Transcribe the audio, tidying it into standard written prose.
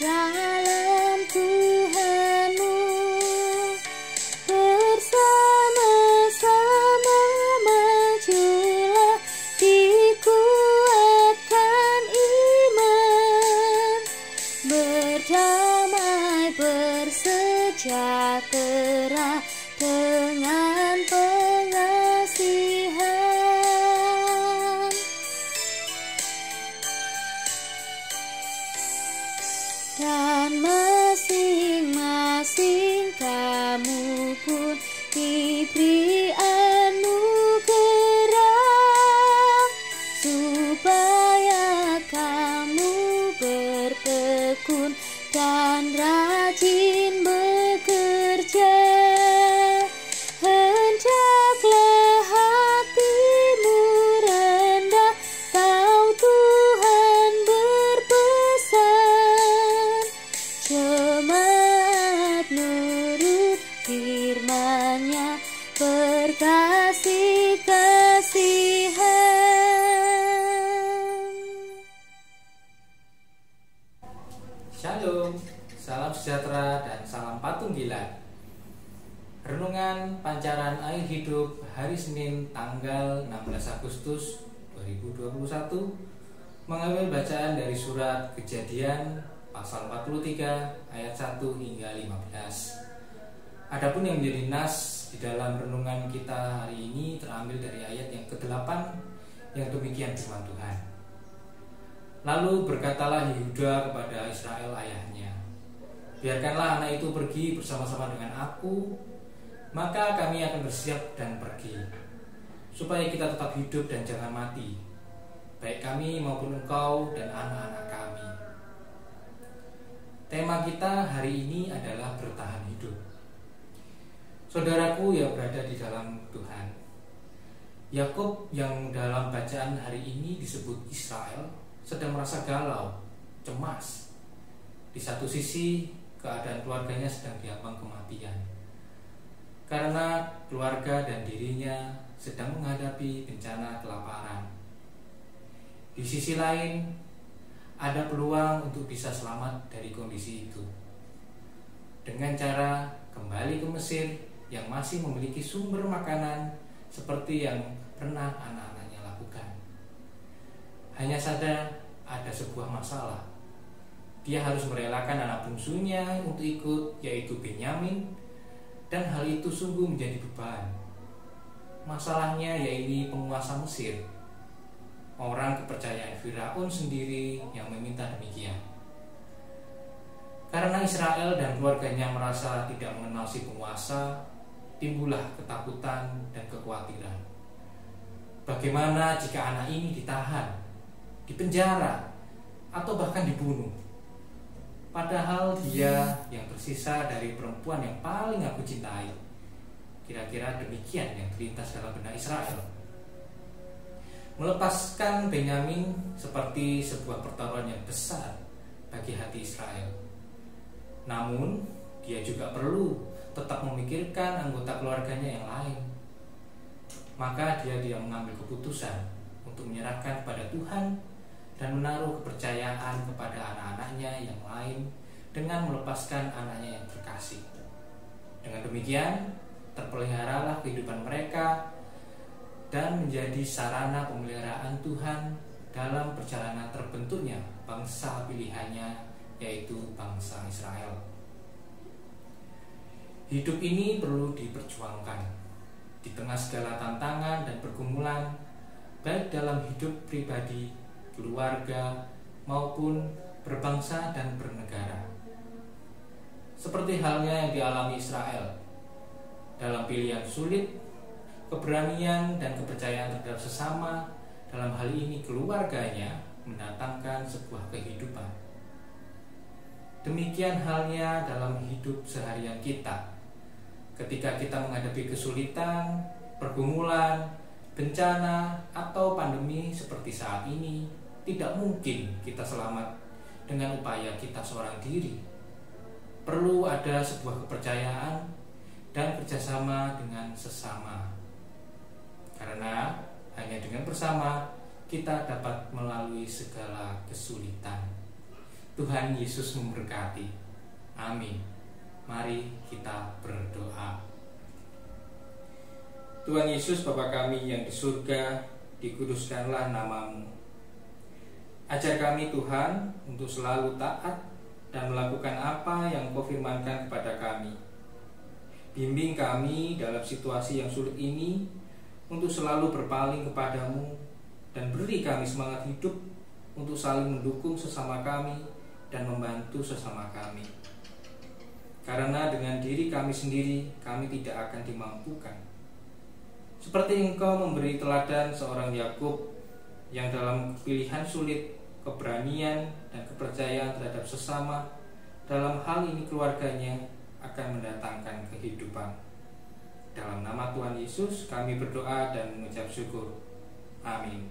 dalam Tuhanmu, bersama-sama majulah, dikuatkan iman, berdamai bersejahtera dengan pengasihan. Dan masing-masing kamu pun diberi anugerah, supaya kamu bertekun dan rajin bekerja. Hendaklah hatimu rendah, tahu Tuhan berpesan, jemaat nurut firman-Nya, berkasih-kasihan. Shalom, salam sejahtera dan salam patung gila. Renungan Pancaran Air Hidup hari Senin tanggal 16 Agustus 2021 mengambil bacaan dari surat Kejadian pasal 43 ayat 1 hingga 15. Adapun yang menjadi nas di dalam renungan kita hari ini terambil dari ayat yang ke-8 yang demikian firman Tuhan. Lalu berkatalah Yehuda kepada Israel ayahnya, biarkanlah anak itu pergi bersama-sama dengan aku, maka kami akan bersiap dan pergi, supaya kita tetap hidup dan jangan mati, baik kami maupun engkau dan anak-anak kami. Tema kita hari ini adalah bertahan hidup. Saudaraku yang berada di dalam Tuhan, Yakub yang dalam bacaan hari ini disebut Israel sedang merasa galau, cemas. Di satu sisi keadaan keluarganya sedang diambang kematian, karena keluarga dan dirinya sedang menghadapi bencana kelaparan. Di sisi lain, ada peluang untuk bisa selamat dari kondisi itu, dengan cara kembali ke Mesir yang masih memiliki sumber makanan seperti yang pernah anak-anaknya lakukan. Hanya saja ada sebuah masalah. Dia harus merelakan anak bungsunya untuk ikut, yaitu Benyamin, dan hal itu sungguh menjadi beban. Masalahnya yaitu penguasa Mesir, orang kepercayaan Firaun sendiri yang meminta demikian. Karena Israel dan keluarganya merasa tidak mengenal si penguasa, timbullah ketakutan dan kekhawatiran. Bagaimana jika anak ini ditahan, dipenjara, atau bahkan dibunuh? Padahal dia yang tersisa dari perempuan yang paling aku cintai. Kira-kira demikian yang terlintas dalam benak Israel. Melepaskan Benyamin seperti sebuah pertaruhan yang besar bagi hati Israel. Namun, dia juga perlu tetap memikirkan anggota keluarganya yang lain. Maka dia mengambil keputusan untuk menyerahkan kepada Tuhan dan menaruh kepercayaan kepada anak-anaknya yang lain dengan melepaskan anaknya yang terkasih. Dengan demikian, terpeliharalah kehidupan mereka dan menjadi sarana pemeliharaan Tuhan dalam perjalanan terbentuknya bangsa pilihannya, yaitu bangsa Israel. Hidup ini perlu diperjuangkan di tengah segala tantangan dan pergumulan, baik dalam hidup pribadi, keluarga, maupun berbangsa dan bernegara. Seperti halnya yang dialami Israel, dalam pilihan sulit, keberanian dan kepercayaan terhadap sesama, dalam hal ini keluarganya, mendatangkan sebuah kehidupan. Demikian halnya dalam hidup seharian kita. Ketika kita menghadapi kesulitan, pergumulan, bencana, atau pandemi seperti saat ini, tidak mungkin kita selamat dengan upaya kita seorang diri. Perlu ada sebuah kepercayaan dan kerjasama dengan sesama. Karena hanya dengan bersama kita dapat melalui segala kesulitan. Tuhan Yesus memberkati. Amin. Mari kita berdoa. Tuhan Yesus, Bapa kami yang di surga, dikuduskanlah nama-Mu. Ajar kami Tuhan untuk selalu taat dan melakukan apa yang Kau firmankan kepada kami. Bimbing kami dalam situasi yang sulit ini untuk selalu berpaling kepadamu, dan beri kami semangat hidup untuk saling mendukung sesama kami dan membantu sesama kami. Karena dengan diri kami sendiri kami tidak akan dimampukan. Seperti Engkau memberi teladan seorang Yakub yang dalam pilihan sulit, keberanian dan kepercayaan terhadap sesama, dalam hal ini keluarganya, akan mendatangkan kehidupan. Dalam nama Tuhan Yesus kami berdoa dan mengucap syukur. Amin.